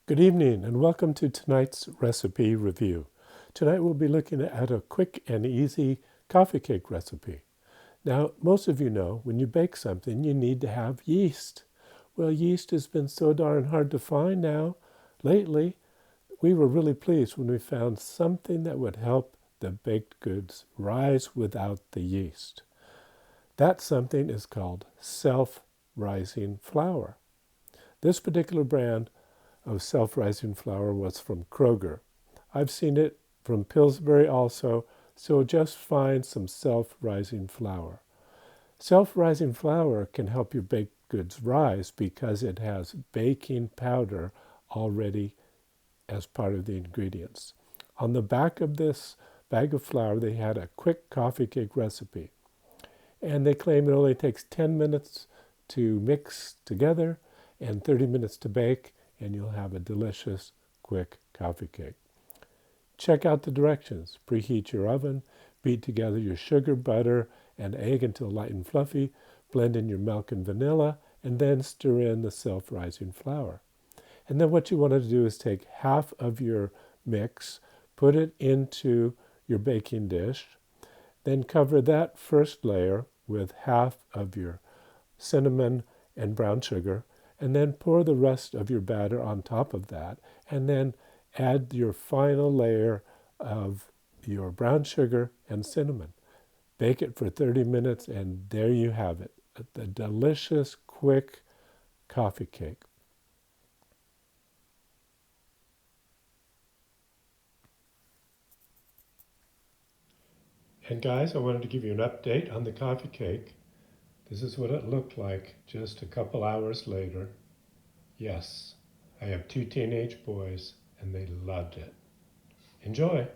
Good evening and welcome to tonight's recipe review. Tonight we'll be looking at a quick and easy coffee cake recipe. Now, most of you know when you bake something you need to have yeast. Well, yeast has been so darn hard to find now. Lately, we were really pleased when we found something that would help the baked goods rise without the yeast. That something is called self-rising flour. This particular brand of self-rising flour was from Kroger. I've seen it from Pillsbury also, so just find some self-rising flour. Self-rising flour can help your baked goods rise because it has baking powder already as part of the ingredients. On the back of this bag of flour, they had a quick coffee cake recipe. And they claim it only takes 10 minutes to mix together and 30 minutes to bake, and you'll have a delicious, quick coffee cake. Check out the directions. Preheat your oven, beat together your sugar, butter, and egg until light and fluffy, blend in your milk and vanilla, and then stir in the self-rising flour. And then what you want to do is take half of your mix, put it into your baking dish, then cover that first layer with half of your cinnamon and brown sugar, and then pour the rest of your batter on top of that, and then add your final layer of your brown sugar and cinnamon. Bake it for 30 minutes, and there you have it, the delicious, quick coffee cake. And guys, I wanted to give you an update on the coffee cake. This is what it looked like just a couple hours later. Yes, I have two teenage boys and they loved it. Enjoy!